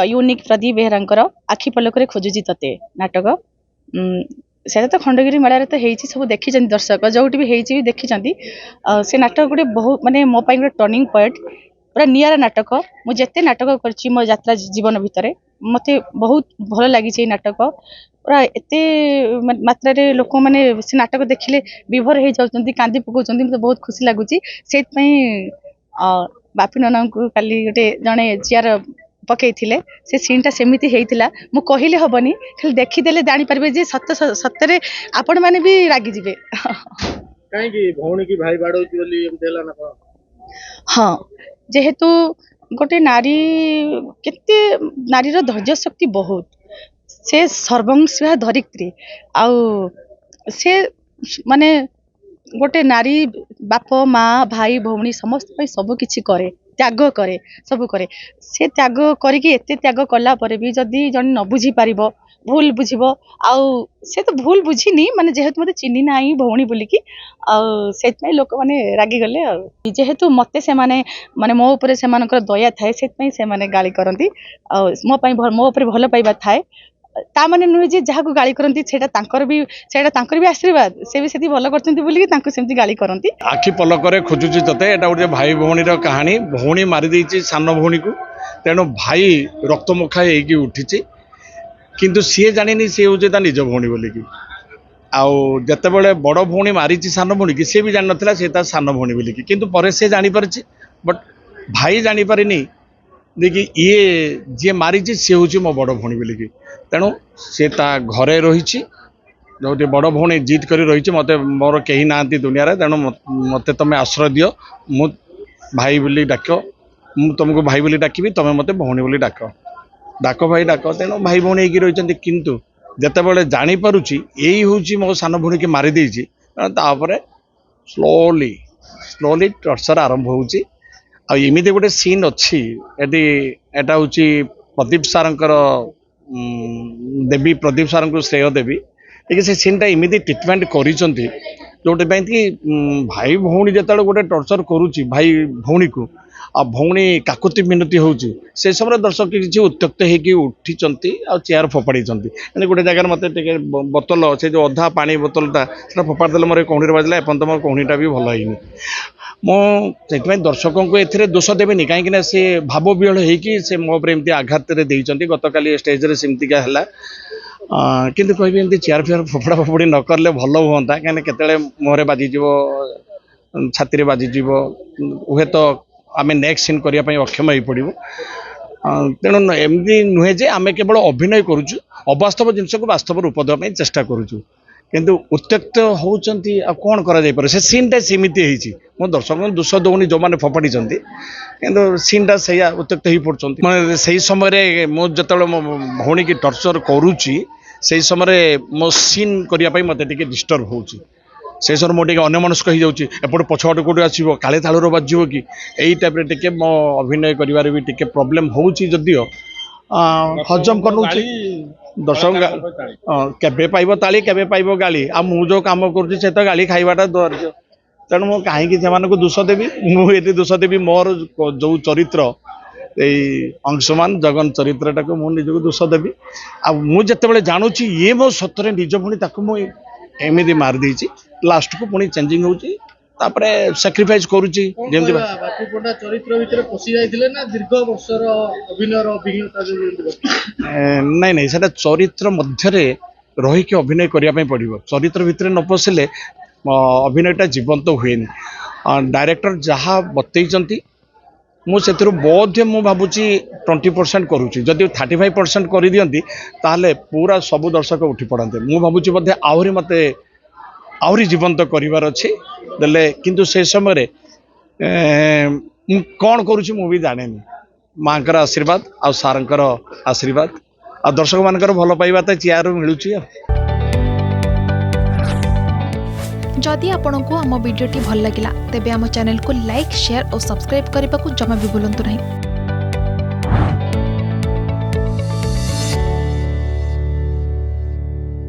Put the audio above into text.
Unique Pradeep बेहरांकर आखि पलकरे खोजुची तते नाटक से तो खंडगिरी मेला तो होती सब देखी दर्शक जो भी देखी से नाटक गोटे बहुत माने मो गोटे टर्निंग पॉइंट पूरा निरा नाटक मुझे नाटक कर मो यात्रा जीवन भितर मत बहुत भल लगी नाटक पूरा एत मात्रा लोक मैंने से नाटक देखिले विभोर हो जाती कांदी पकाउं मतलब बहुत खुशी लगुच से बापी नना को काली गोटे जड़े चेयर पकई से सीन टा सेमती होता मु कहले हेनी खाली देखीदे जापर जे सत सतरे आपण मैंने भी रागिजे हाँ जेहेतु गोटे नारी केते नारीर धैर्य शक्ति बहुत से सर्वंश धरित्री आउ से माने गोटे नारी बाप माँ भाई भौणी समस्त सब किछि करे त्याग करे सब करे से त्याग करिके एते त्याग कला परे भी जदि जन न बुझी पारिबो भूल बुझिबो आउ से तो भूल बुझिनी माने जेहेतु मते चिन्ही नाही भौणी बोलिकी आउ सेतमै लोक माने रागी गले आउ जेहेतु मते से माने मो ऊपर से मानकर दया थाए सेतमै से माने गाली करंती आउ मो ऊपर भल पाइबा थाए ता माने नुहे जे जहाँ को गाली करंती सेटा तांकर भी आशीर्वाद से भी सेति भल करचंती बोली तांको सेमती गाली करंती आखि पलकरे खोजुची तते एटा गोटे भाई भौणी रो कहानी भौणी मारी देछि सान भौणी को तेणु भाई रक्तमुखा हेकी उठिछि किंतु सी जानी सी हूँ निज भौणी बोलिकी आउ जिते बड़ भौणी मारी सान भौणी की सी भी जान ना सी सान भौणी बोलिकी किंतु पर से जापर बट भाई जानीपारिनी देखिए ये जी मारी सी हूँ मो बड़ भौणी बोलिकी तेणु सी घरे रही जो बड़ भौणी जिद कर रही मत मोर कहीं ना दुनिया तेणु मत तुम आश्रय दि मु भाई बोली डाक मु तुमको भाई बोली डाकबी तुम मत भौणी बोली डाक डाक भाई डाक तेणु भाई भौणी होगी रही किंतु जितेबाला जापी यही हूँ मो सान भौणी की मारी देछि स्लोली स्लोली टर्चर आरंभ होमती गोटे सीन अच्छी एटा हूँ प्रदीप सारंकर देवी प्रदीप सार को श्रेय देवी देखिए से सीन टा इमिदी ट्रिटमेंट करिसंती जोटे कि भाई भौणी जो गोटे टर्चर करुच्ची भाई भौणी को आ भौणी काकुति मिनती होची से समय दर्शक किसी उत्त्यक्त होगी उठी आ चेयर फोपाड़ी गोटे जगह मत बोतल से जो अधा पानी बोतलटा से फोपाड़ी मोर कौड़ी बाजिला एपन मोर कौड़ीटा भी भल है मुझे दर्शकों को ए दोष देवी कहीं से भाव विहल होती मोपर एमती आघात गत काली स्टेज सेमतिका है किंतु कह चेयर फेयर फोपड़ा फोपड़ी न करले भल हाँ कहीं केतले मुहरे बाजिज छाती बाजिज हुए तो आम नेक्स्ट सीन करने अक्षम हो पड़ो तेणु एमती नुहे जे आम केवल अभिनय करुचु अवास्तव जिनस को वास्तव रूप देवाई चेष्टा करुचु किंतु उत्त्यक्त होती कौन कर से सीनटा सेमती मो दर्शक दोष दौनी जो मैंने फोपाड़ी किंतु सीनटा से उत्त्यक्त हो पड़ते मैं से समय मुझे मो भौणी की टर्चर करुच्ची से समय मो सीन करने मत डिस्टर्ब हो से सर मुझे अन्यमनस्क हो जाऊँगी एपटे पछपटे कौटे आसो काले तालुर बाजो कि यही टाइप टे मो अभिनय कर भी टे प्रोब्लेम होदियो हजम कर दर्शक केबे पाइब ताली केबे पाइब गाली आ मु जो काम करुँच से तो गाली खाइबाटा दर्ज तेणु मु कहीं से दोष देवी मुझे दोष देवी मोर जो चरित्र अंशुमान जगन चरित्रटा को मुझे दोष देवी आ मुझे जानूची ये मो सतरे निज भौणी मुझे एमती मारदे लास्ट को पुणी चेंजिंग होची तापरे सैक्रिफाइस करूची जेमति बापू पंडा चरित्र भीतर पसी जाइथिले ना दीर्घ वर्षर अभिनयर अभिज्ञता जो नहीं नहीं सेटा चरित्र मध्य रे रही के अभिनय करिया पई पड़िबो चरित्र भीतर न पसिले अभिनयटा जीवंत हुएनी डायरेक्टर जहाँ बतैचंती मु सेथिरु बोध्य मु भाबुची 20% करूची जदि 35% कर दियंती ताहले पूरा सब दर्शक उठी पड़ते मु भाबुची बोधे आहुरी मते आहुरी जीवंत करिवार अछि देले किंतु से समय कौन करुच्ची मु भी जानेनी माँकर आशीर्वाद आ सारंकर आशीर्वाद आ दर्शक मानकर भल पाइबा तो चेयर मिलूची जदि आपंक आम भिडी भल लगा तेब आम चैनल को लाइक शेयर और सब्सक्राइब करने को जमा भी भूलु नहीं।